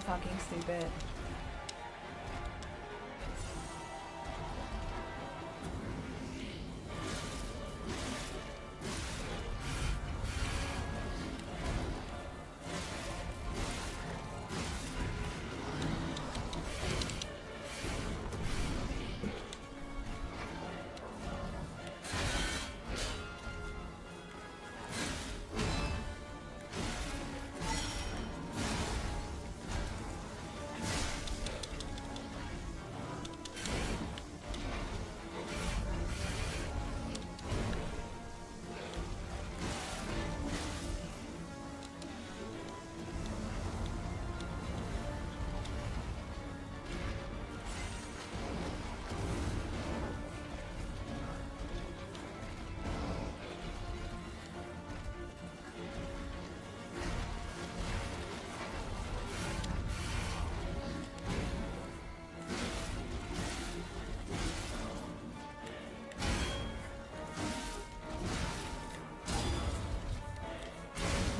fucking stupid.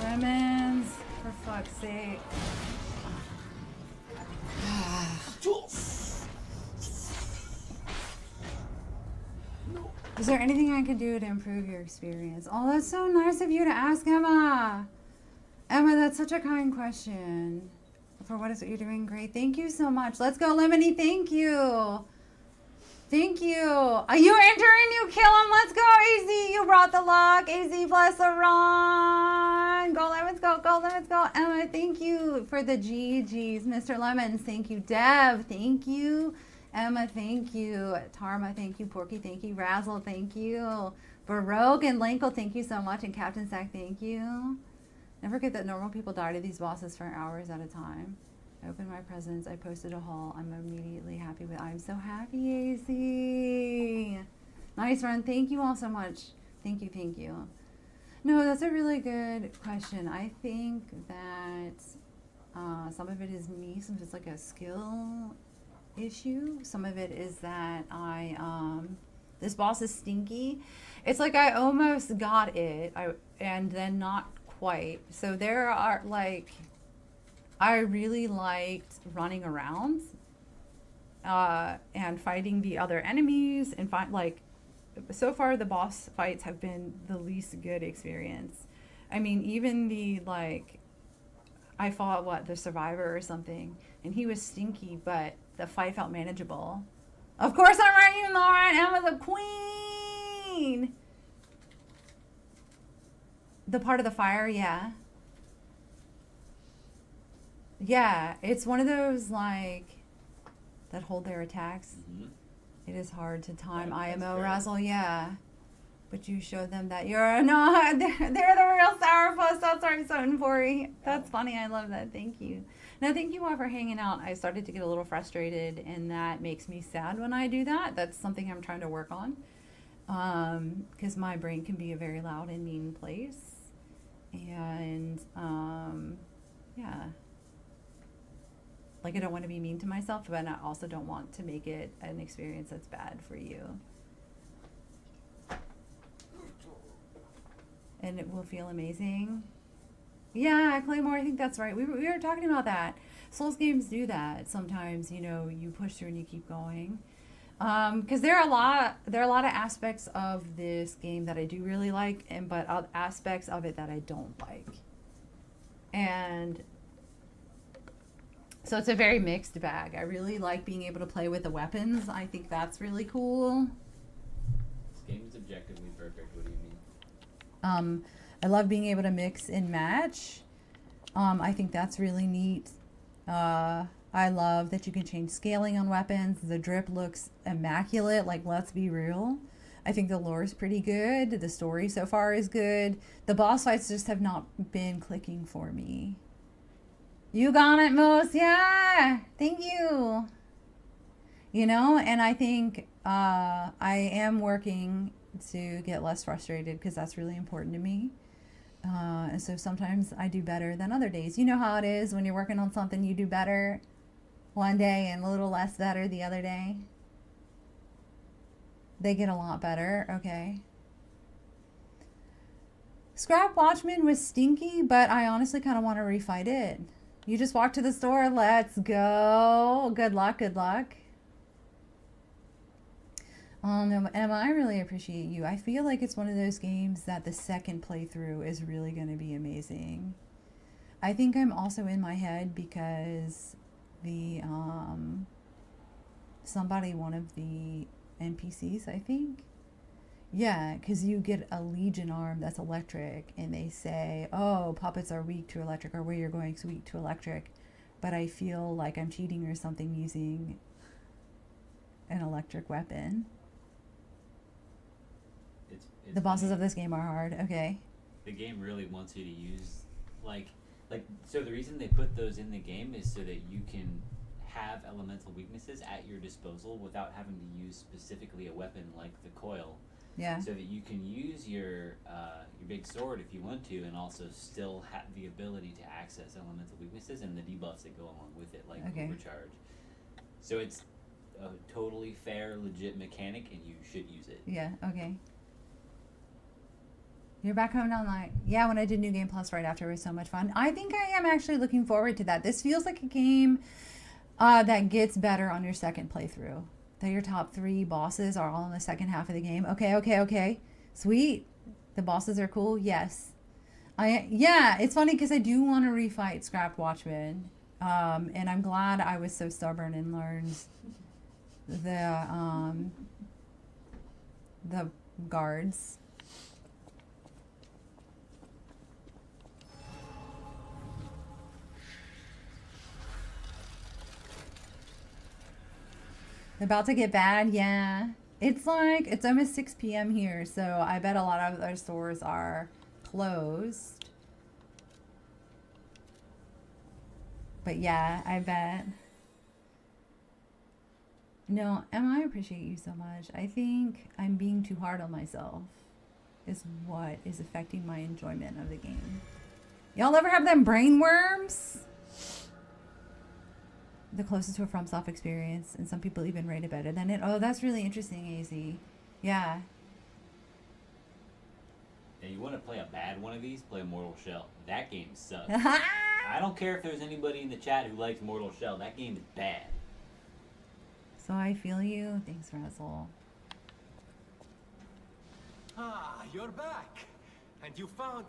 Lemons, for fuck's sake. Is there anything I can do to improve your experience? Oh, that's so nice of you to ask, Emma. Emma, that's such a kind question. For what is it you're doing? Great. Thank you so much. Let's go, Lemony. Thank you. Thank you. Are you entering? You kill him. Let's go, AZ. You brought the luck. AZ plus the run. Go, Lemons. Go, go, Lemons. Go. Emma, thank you for the GGs. Mr. Lemons, thank you. Dev, thank you. Emma, thank you. Tarma, thank you. Porky, thank you. Razzle, thank you. Baroque and Lankle, thank you so much. And Captain Sack, thank you. Never forget that normal people die to these bosses for hours at a time. I opened my presents. I posted a haul. I'm immediately happy with. I'm so happy, AC. Nice run. Thank you all so much. Thank you. Thank you. No, that's a really good question. I think that some of it is me. Some of it's like a skill issue. Some of it is that this boss is stinky. It's like I almost got it, and then not quite. So there are like, I really liked running around and fighting the other enemies and so far the boss fights have been the least good experience. I mean, even the I fought the survivor or something, and he was stinky, but the fight felt manageable. Of course I'm right, you Lauren. Emma the queen. The part of the fire, yeah. Yeah, it's one of those that hold their attacks. Mm-hmm. It is hard to time. IMO Razzle, yeah. But you showed them that you're not. They're the real sourpuss. That's right, Sotenpori. That's funny. I love that. Thank you. No, thank you all for hanging out. I started to get a little frustrated, and that makes me sad when I do that. That's something I'm trying to work on. Because my brain can be a very loud and mean place. And, yeah. I don't want to be mean to myself, but I also don't want to make it an experience that's bad for you. And it will feel amazing. Yeah, Claymore, I think that's right. We were talking about that. Souls games do that. Sometimes, you push through and you keep going. Because there are a lot of aspects of this game that I do really like, but aspects of it that I don't like. And so it's a very mixed bag. I really like being able to play with the weapons. I think that's really cool. This game is objectively perfect. What do you mean? I love being able to mix and match. I think that's really neat. I love that you can change scaling on weapons. The drip looks immaculate. Let's be real. I think the lore is pretty good. The story so far is good. The boss fights just have not been clicking for me. You got it, Moose. Yeah. Thank you. And I think I am working to get less frustrated because that's really important to me. And so sometimes I do better than other days. You know how it is when you're working on something, you do better one day and a little less better the other day. They get a lot better. Okay. Scrap Watchman was stinky, but I honestly kind of want to refight it. You just walked to the store. Let's go. Good luck. Good luck. No, Emma, I really appreciate you. I feel like it's one of those games that the second playthrough is really going to be amazing. I think I'm also in my head because the one of the NPCs, I think. Yeah, because you get a Legion arm that's electric, and they say, oh, puppets are weak to electric, or where you're going is weak to electric. But I feel like I'm cheating or something using an electric weapon. It's The bosses funny. of this game are hard. Okay. The game really wants you to use so the reason they put those in the game is so that you can have elemental weaknesses at your disposal without having to use specifically a weapon like the coil. Yeah. So that you can use your big sword if you want to, and also still have the ability to access elemental weaknesses and the debuffs that go along with it, like Okay. overcharge. So it's a totally fair, legit mechanic, and you should use it. Yeah, okay. You're back home now, like, yeah, when I did New Game Plus right after, it was so much fun. I think I am actually looking forward to that. This feels like a game that gets better on your second playthrough. That your top 3 bosses are all in the second half of the game. Okay. Sweet. The bosses are cool. Yes. Yeah, it's funny because I do want to refight Scrap Watchman. And I'm glad I was so stubborn and learned the guards. About to get bad, yeah. It's almost 6 p.m. here, so I bet a lot of other stores are closed. But yeah, I bet. No, Emma, I appreciate you so much. I think I'm being too hard on myself is what is affecting my enjoyment of the game. Y'all ever have them brain worms? The closest to a FromSoft experience, and some people even rate it better than it. Oh, that's really interesting, AZ. Yeah. Yeah, you want to play a bad one of these? Play Mortal Shell. That game sucks. I don't care if there's anybody in the chat who likes Mortal Shell. That game is bad. So I feel you. Thanks, Russell. Ah, you're back. And you found...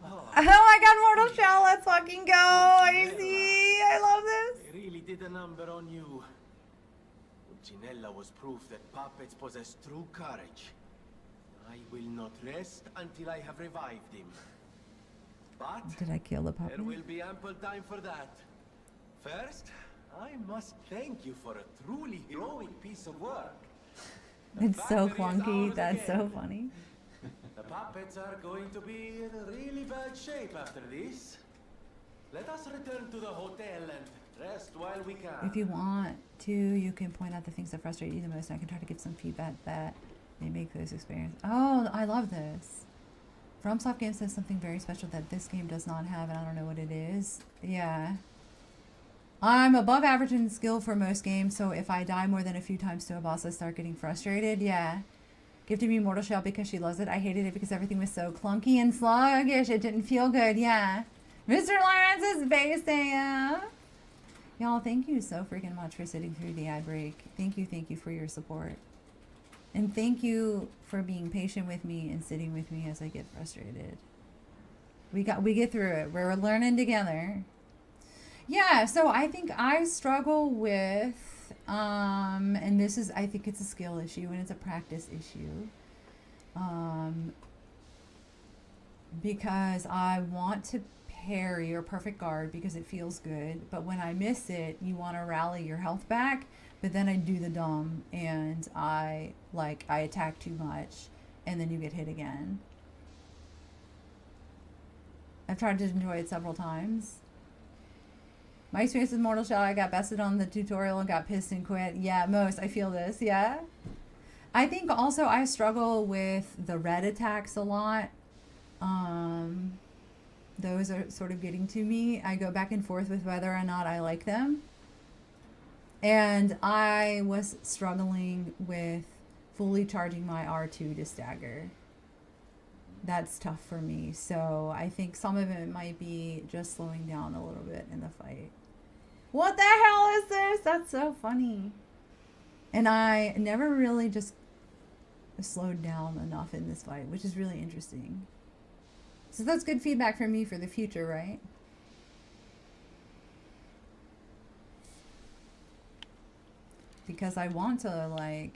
Oh my god, Mortal Shell, let's fucking go! AZ, I love this. They really did a number on you. Ulcinella was proof that puppets possess true courage. I will not rest until I have revived him. But Did I kill the puppet? there will be ample time for that. First, I must thank you for a truly heroic piece of work. The It's so factory is clunky. ours That's so again. funny. The puppets are going to be in really bad shape after this. Let us return to the hotel and rest while we can. If you want to, you can point out the things that frustrate you the most, and I can try to give some feedback that may make those experiences. Oh, I love this. FromSoft Games says something very special that this game does not have, and I don't know what it is. Yeah. I'm above average in skill for most games, so if I die more than a few times to a boss, I start getting frustrated. Yeah. Gifted me Mortal Shell because she loves it. I hated it because everything was so clunky and sluggish. It didn't feel good. Yeah. Mr. Lawrence is basing. Y'all, thank you so freaking much for sitting through the ad break. Thank you for your support. And thank you for being patient with me and sitting with me as I get frustrated. We get through it. We're learning together. Yeah, so I think I struggle with and this is, I think it's a skill issue and it's a practice issue. Because I want to parry or perfect guard because it feels good, but when I miss it, you want to rally your health back, but then I do the dumb and I attack too much and then you get hit again. I've tried to enjoy it several times. My experience with Mortal Shell, I got bested on the tutorial and got pissed and quit. Yeah, I feel this, yeah. I think also I struggle with the red attacks a lot. Those are sort of getting to me. I go back and forth with whether or not I like them. And I was struggling with fully charging my R2 to stagger. that's tough for me. So I think some of it might be just slowing down a little bit in the fight. What the hell is this? That's so funny. And I never really just slowed down enough in this fight, which is really interesting. So that's good feedback for me for the future, right? Because I want to, like...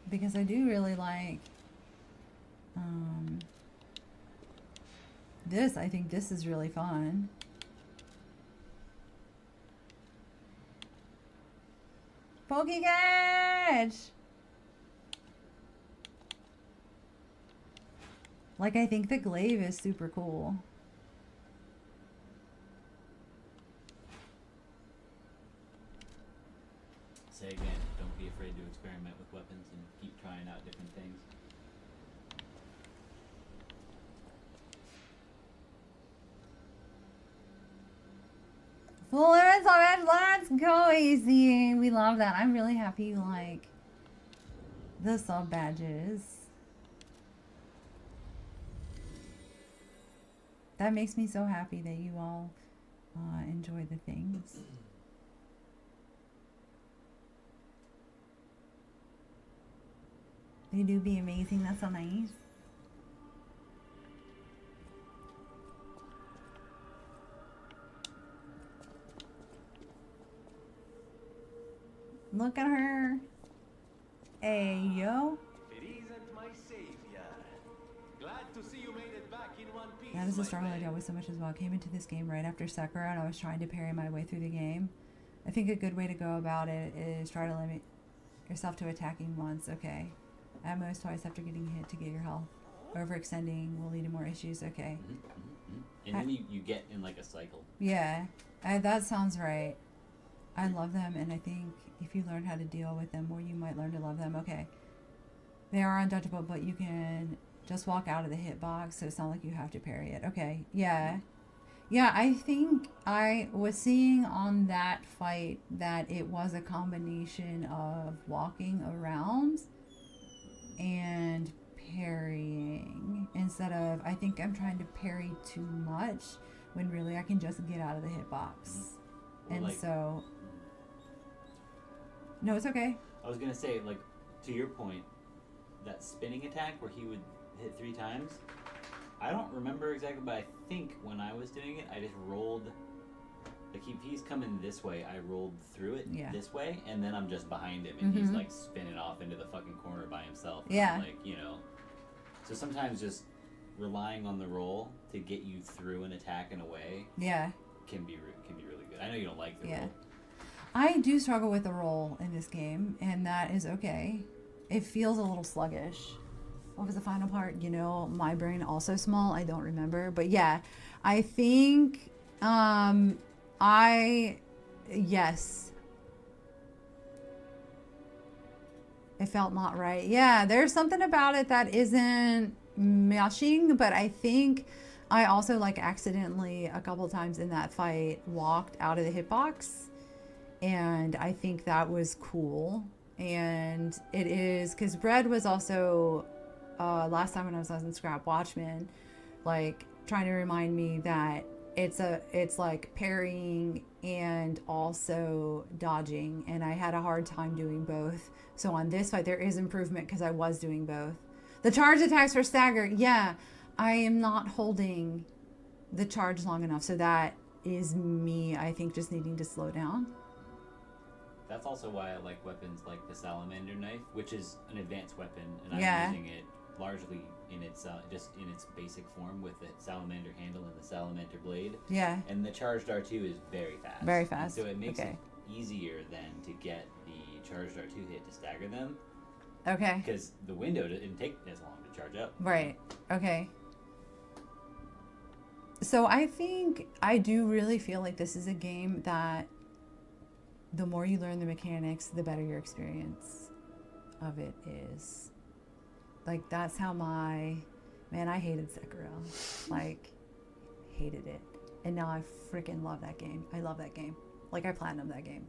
Because I do really like this. I think this is really fun. Pokey catch! Like, I think the glaive is super cool. Say again, don't be afraid to experiment with weapons and keep trying out different things. Full limits on it. Let's go easy. We love that. I'm really happy you like the sub badges. That makes me so happy that you all enjoy the things. They do be amazing. That's so nice. Look at her. Hey, yo. If it isn't my savior. Glad to see you made it back in one piece. That is a my struggle I friend. dealt with so much as well. I came into this game right after Sekiro and I was trying to parry my way through the game. I think a good way to go about it is try to limit yourself to attacking once. Okay. At most twice after getting hit to get your health. Overextending will lead to more issues. Okay. And then you get in like a cycle. Yeah. That sounds right. I love them, and I think if you learn how to deal with them more, you might learn to love them. Okay. They are undodgeable, but you can just walk out of the hitbox, so it's not like you have to parry it. Okay. Yeah. Yeah, I think I was seeing on that fight that it was a combination of walking around and parrying instead of, I think I'm trying to parry too much when really I can just get out of the hitbox. And like, so... No, it's okay. I was gonna say, like, to your point, that spinning attack where he would hit 3 times, I don't remember exactly, but I think when I was doing it, I just rolled, like, if he's coming this way, I rolled through it this way, and then I'm just behind him, and he's, like, spinning off into the fucking corner by himself. And Yeah. I'm like, you know. So sometimes just relying on the roll to get you through an attack in a way can be really good. I know you don't like the roll. I do struggle with the roll in this game, and that is okay. It feels a little sluggish. What was the final part? You know, my brain also small. I don't remember. But yeah, I think, yes. It felt not right. Yeah, there's something about it that isn't meshing, but I think I also, like, accidentally a couple times in that fight walked out of the hitbox. And I think that was cool. And it is, because Bread was also, last time when I was on Scrap Watchman, like, trying to remind me that it's like parrying and also dodging. And I had a hard time doing both. So on this fight, there is improvement because I was doing both. The charge attacks for stagger. Yeah, I am not holding the charge long enough. So that is me, I think, just needing to slow down. That's also why I like weapons like the salamander knife, which is an advanced weapon, and I'm using it largely in its just in its basic form with the salamander handle and the salamander blade. Yeah. And the charged R2 is very fast. Very fast. And so it makes it easier then to get the charged R2 hit to stagger them. Okay. Because the window didn't take as long to charge up. Right. Okay. So I think I do really feel like this is a game that the more you learn the mechanics, the better your experience of it is. Like, that's how my Man, I hated Sekiro. Like, hated it. And now I freaking love that game. I love that game. Like, I platinumed that game.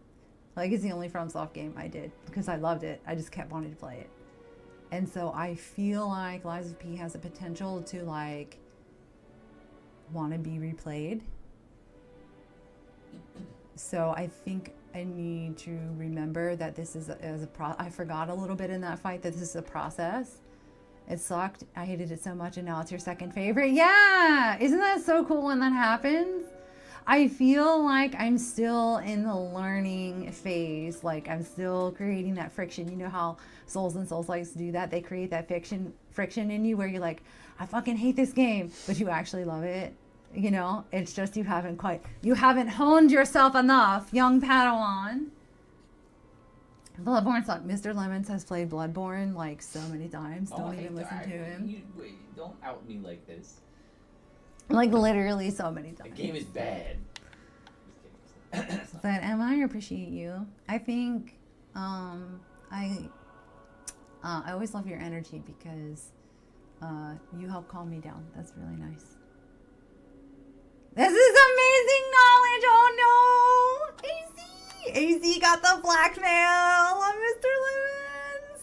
Like, it's the only FromSoft game I did because I loved it. I just kept wanting to play it. And so I feel like Lies of P has the potential to, like, want to be replayed. So I think I need to remember that this is I forgot a little bit in that fight that this is a process. It sucked. I hated it so much, and now it's your second favorite. Yeah! Isn't that so cool when that happens? I feel like I'm still in the learning phase. Like, I'm still creating that friction. You know how Souls and Souls-likes do that? They create that friction in you where you're like, I fucking hate this game, but you actually love it. You know, it's just you haven't honed yourself enough, young Padawan. Bloodborne sucked. Mr. Lemons has played Bloodborne like so many times. Don't even listen to him. Wait, don't out me like this. Like literally so many The times. game is bad. But Emma, I appreciate you. I think I always love your energy because you help calm me down. That's really nice. This is amazing knowledge. Oh no, AZ got the blackmail on Mr. Lemons.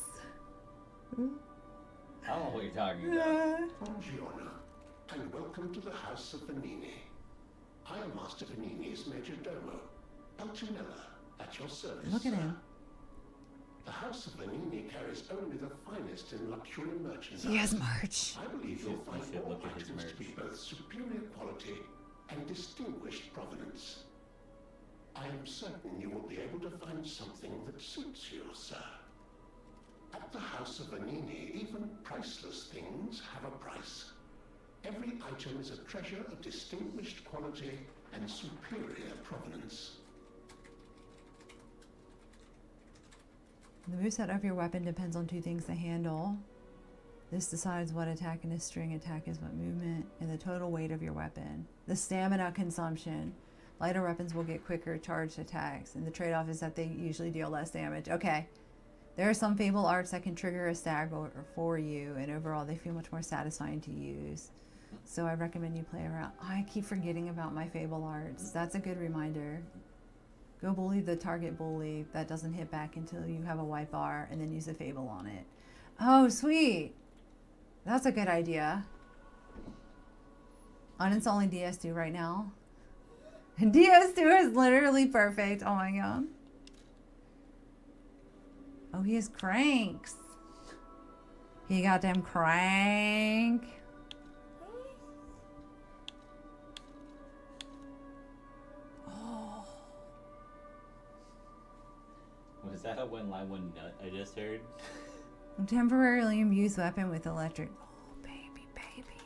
I don't know what you're talking about. Buongiorno, and welcome to the House of Vanini. I am Master Vanini's Major Domo, Pulcinella, at your service. Look at him. The House of Vanini carries only the finest in luxury merchandise. He has merch. I believe you'll find should all look at his items to be merch. both superior quality and distinguished provenance. I am certain you will be able to find something that suits you, sir. At the House of Vanini, even priceless things have a price. Every item is a treasure of distinguished quality and superior provenance. The moveset of your weapon depends on two things: the handle. This decides what attack, and a string attack is what movement, and the total weight of your weapon. The stamina consumption. Lighter weapons will get quicker charged attacks, and the trade-off is that they usually deal less damage. Okay. There are some Fable arts that can trigger a stagger for you, and overall they feel much more satisfying to use. So I recommend you play around. I keep forgetting about my Fable arts. That's a good reminder. Go bully the target bully that doesn't hit back until you have a white bar, and then use a Fable on it. Oh, sweet. That's a good idea. Uninstalling DS2 right now. DS2 is literally perfect. Oh my god. Oh, he has cranks. He got them crank. Oh. Was that a one line one nut I just heard? Temporarily imbue weapon with electric. Oh, baby, baby.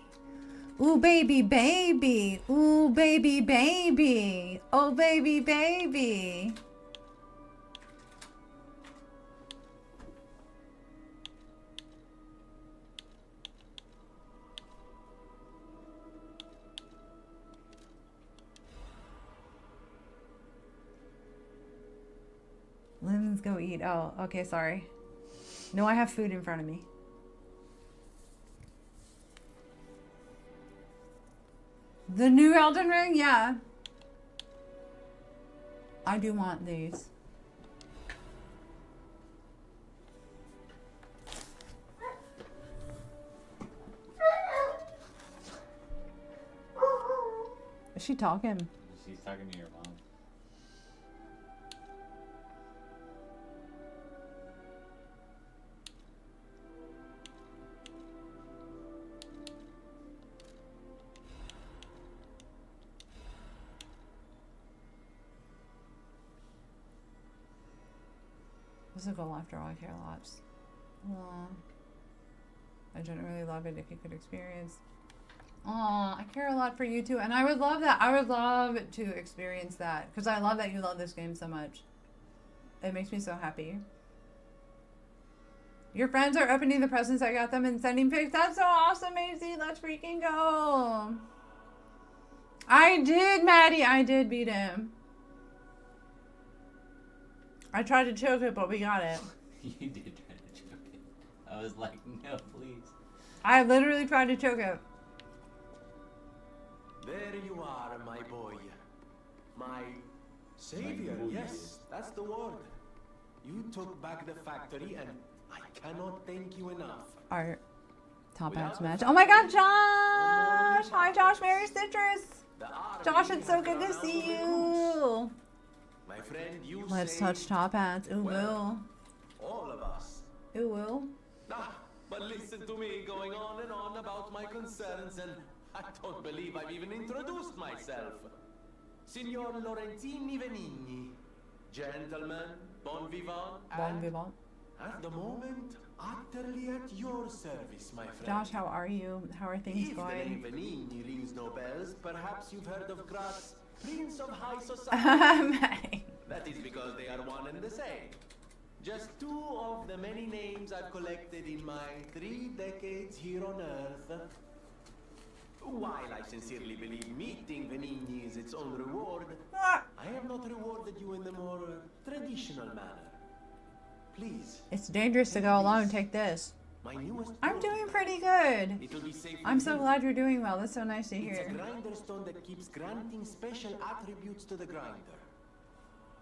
Ooh, baby, baby. Ooh, baby, baby. Oh, baby, baby. Let's go eat. Oh, okay, sorry. No, I have food in front of me. The new Elden Ring? Yeah. I do want these. Is she talking? She's talking to your mom. This is a goal after all. I care lots. Aw. I generally love it if you could experience. Aw, I care a lot for you too. And I would love that. I would love to experience that. Because I love that you love this game so much. It makes me so happy. Your friends are opening the presents I got them and sending pics. That's so awesome, Maisie. Let's freaking go. I did, Maddie. I did beat him. I tried to choke it, but we got it. You did try to choke it. I was like, no, please. I literally tried to choke it. There you are, my boy. My savior, yes, that's the word. You took back the factory and I cannot thank you enough. Our top hats match. Oh my god, Josh! Hi, Josh, Mary Citrus! Josh, it's so good to see you! My friend, you Let's say, touch top hats. Ooh, well, will. all of us. Ooh, will. Ah, but listen to me going on and on about my concerns, and I don't believe I've even introduced myself. Signor Laurentini Venigni, gentlemen, bon vivant, Bon and vivant. at the moment, utterly at your service, my friend. Josh, how are you? How are things If the name going? Venigni rings no bells, perhaps you've heard of Gras, Prince of High Society. That is because they are one and the same. Just two of the many names I've collected in my 3 decades here on Earth. While I sincerely believe meeting Venigni is its own reward, I have not rewarded you in the more traditional manner. Please. It's dangerous to go alone. Take this. My newest I'm doing prototype. pretty good. It'll be safe I'm with so you. glad you're doing well. That's so nice to It's hear. a grinder stone that keeps granting special attributes to the grinder.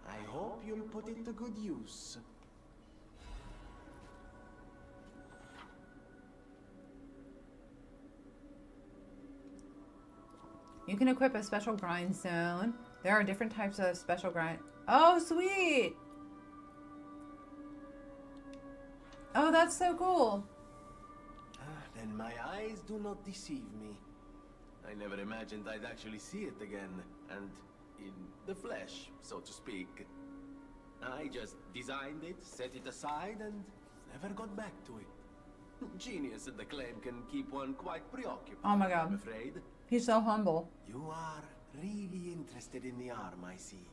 I hope you'll put it to good use. You can equip a special grindstone. There are different types of special grind. Oh, sweet! Oh, that's so cool. Then my eyes do not deceive me. I never imagined I'd actually see it again, and in the flesh, so to speak. I just designed it, set it aside, and never got back to it. Genius at the claim can keep one quite preoccupied, Oh my god. I'm afraid. He's so humble. You are really interested in the arm, I see.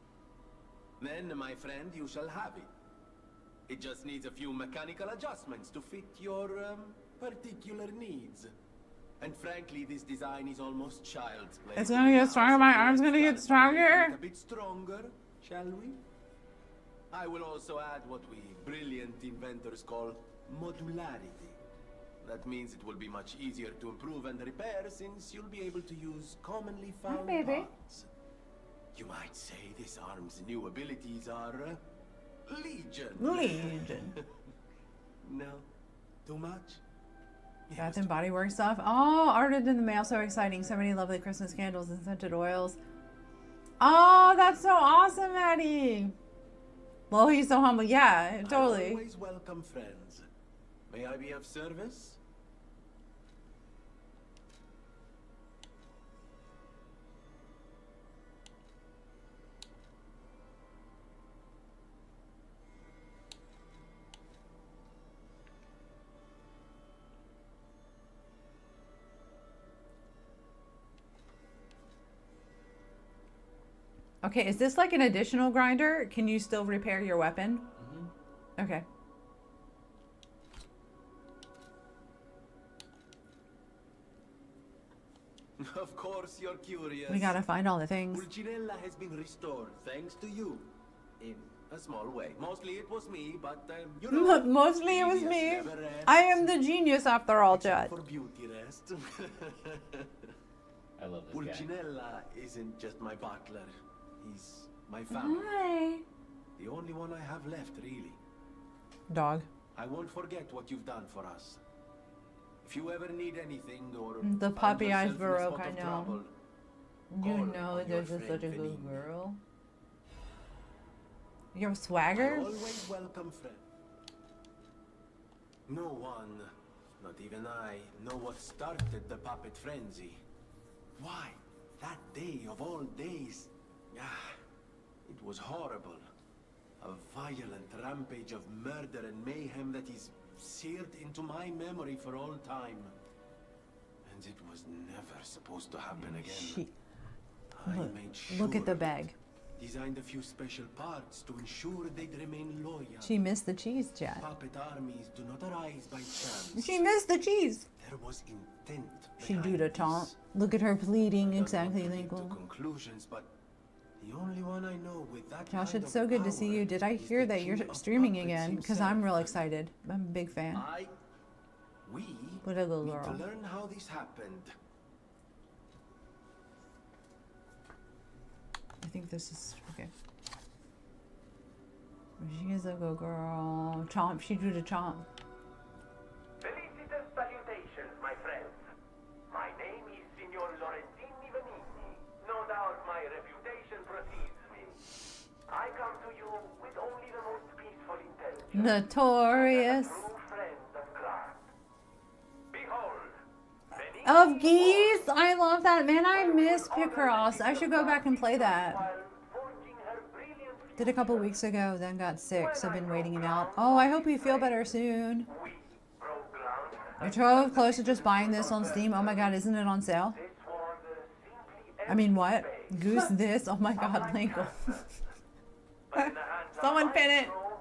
Then, my friend, you shall have it. It just needs a few mechanical adjustments to fit your, particular needs. And frankly, this design is almost child's play. It's gonna get stronger. My arm's gonna get stronger. A bit stronger, shall we? I will also add what we brilliant inventors call modularity. That means it will be much easier to improve and repair since you'll be able to use commonly found baby. parts. You might say this arm's new abilities are legion. Legion. No, too much? Bath and Body Works stuff. Oh, ordered in the mail. So exciting. So many lovely Christmas candles and scented oils. Oh, that's so awesome, Maddie. Well, he's so humble. Yeah, totally. Always welcome, friends. May I be of service? Okay, is this like an additional grinder? Can you still repair your weapon? Mm-hmm. Okay. Of course you're curious. We gotta find all the things. Pulcinella has been restored thanks to you. In a small way. Mostly it was me, but you know. Mostly it was genius me. never rests. I am the genius after all, Except Chad. for beauty rest. I love this guy. Pulcinella isn't just my butler. He's my family. Hi. The only one I have left, really. Dog. I won't forget what you've done for us. If you ever need anything or The find puppy eyes yourself in a Baroque, spot I of know. trouble, You call know on your there's friend such a good Venigni. girl. Your I swagger? always welcome friend. No one, not even I, know what started the puppet frenzy. Why? That day of all days. It was horrible. A violent rampage of murder and mayhem that is seared into my memory for all time. And it was never supposed to happen again. I made sure. Look at the bag. Designed a few special parts to ensure they'd remain loyal. She missed the cheese, Chad. Puppet armies do not arise by chance. She missed the cheese. There was intent. She behind do the this. taunt. Look at her pleading. I don't Exactly want to leap to legal. conclusions, but the only one I know with that Josh, kind it's of so good to see power you. Did I is hear the that you're king of streaming puppets again? Because himself. I'm real excited. I'm a big fan. We Little need to girl. learn how this happened. I think this is okay. She is a good girl. Chomp. She drew the chomp. Felicitous salutations, my friends. My name is Signor Lorenzini Vanini. No doubt my reputation precedes me. I come to you with only the most peaceful intentions. Notorious. As a true friend of Grant. Behold, Vanini Of geese. I love that. Man, I miss Picross. I should go back and play that. while forging her brilliant Did a couple weeks ago, then got sick, so I've been waiting it out. Oh, I hope you feel better soon. we broke ground. I drove close to just buying this on Steam. Oh my god, isn't it on sale? This was simply I mean, what? Goose this? Oh my god, Linkle. but in the hands of Someone my pin it. hero,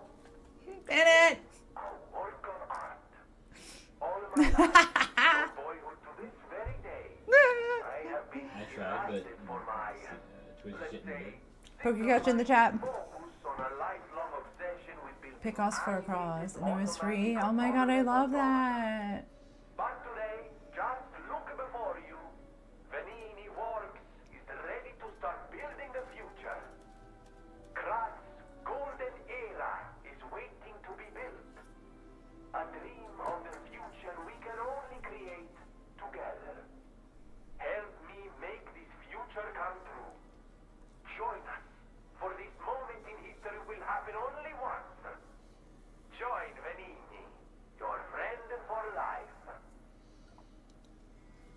Pin it! a work of art. All my life, from boyhood to this very day, I have been I tried, but delighted for my, Twitch let's shit say, Pokecatch in the chat. focus on a lifelong obsession with building Pick us for a cause, and it was automatic free. Oh my god, I love that. But today, just look before you. Vanini Works is ready to start building the future. Krat's golden era is waiting to be built. A dream of the future we can only create together. Help me make this future come true. Join us, for this moment in history will happen only once. Join Vanini, your friend for life.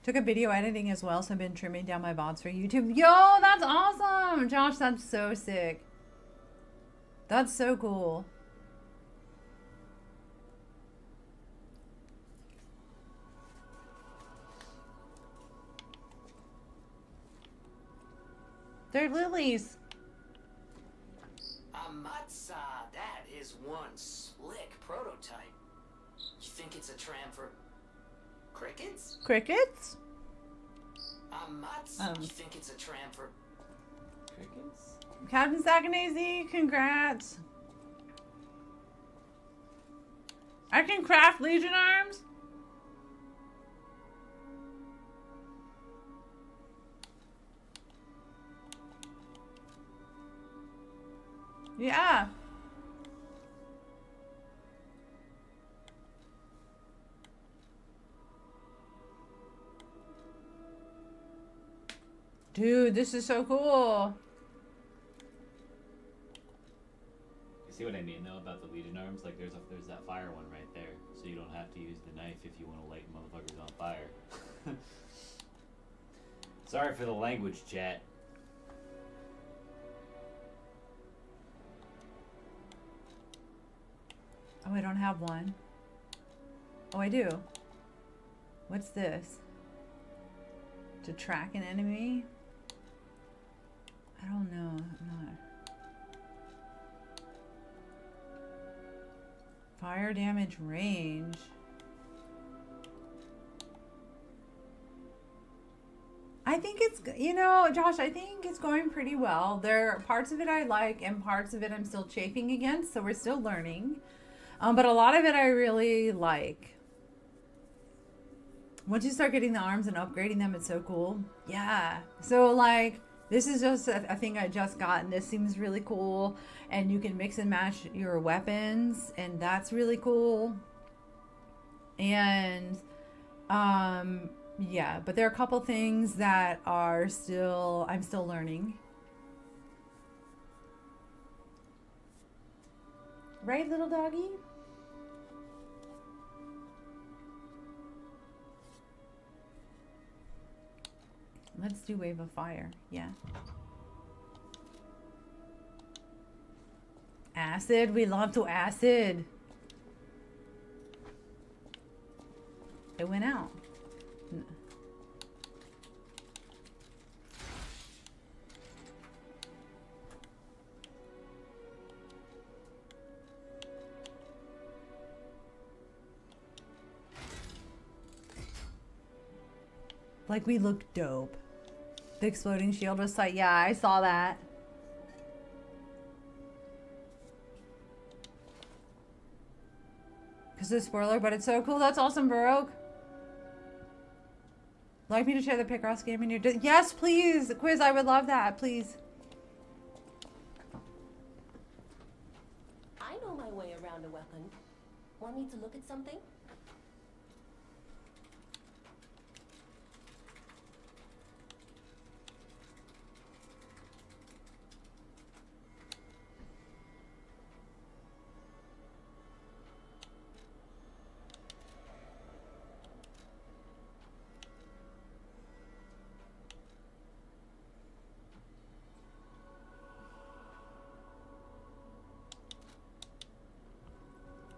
Took a video editing as well, so I've been trimming down my VODs for YouTube. Yo, that's awesome! Josh, that's so sick. That's so cool. They're lilies. Amatsa, that is one slick prototype. You think it's a tram for crickets? Crickets? Amatsa, you think it's a tram for Crickets? Captain Sakanese, congrats. I can craft Legion arms? Yeah. Dude, this is so cool. You see what I mean though about the Legion arms? Like there's that fire one right there, so you don't have to use the knife if you want to light motherfuckers on fire. Sorry for the language, chat. Oh, I don't have one. Oh, I do. What's this? To track an enemy? I don't know. I'm not. Fire damage range. I think it's, you know, Josh, I think it's going pretty well. There are parts of it I like and parts of it I'm still chafing against, so we're still learning. But a lot of it I really like. Once you start getting the arms and upgrading them, it's so cool. Yeah. So, like, this is just a thing I just got, and this seems really cool. And you can mix and match your weapons, and that's really cool. And, yeah. But there are a couple things that are still, I'm still learning. Right, little doggy? Let's do Wave of Fire. Yeah. Acid. We love to acid. It went out. Like, we look dope. The exploding shield was like, yeah, I saw that. Because This is a spoiler, but it's so cool. That's awesome, Baroque. Like me to share the Picross game in your... Yes, please. Quiz, I would love that. Please. I know my way around a weapon. Want me to look at something?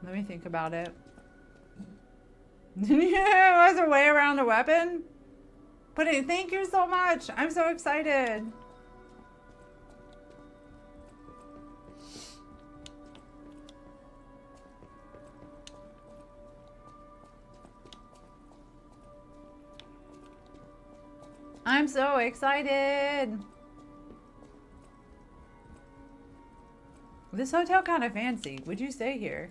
Let me think about it. Yeah, was a way around a weapon? But thank you so much. I'm so excited. I'm so excited. This hotel kind of fancy. Would you stay here?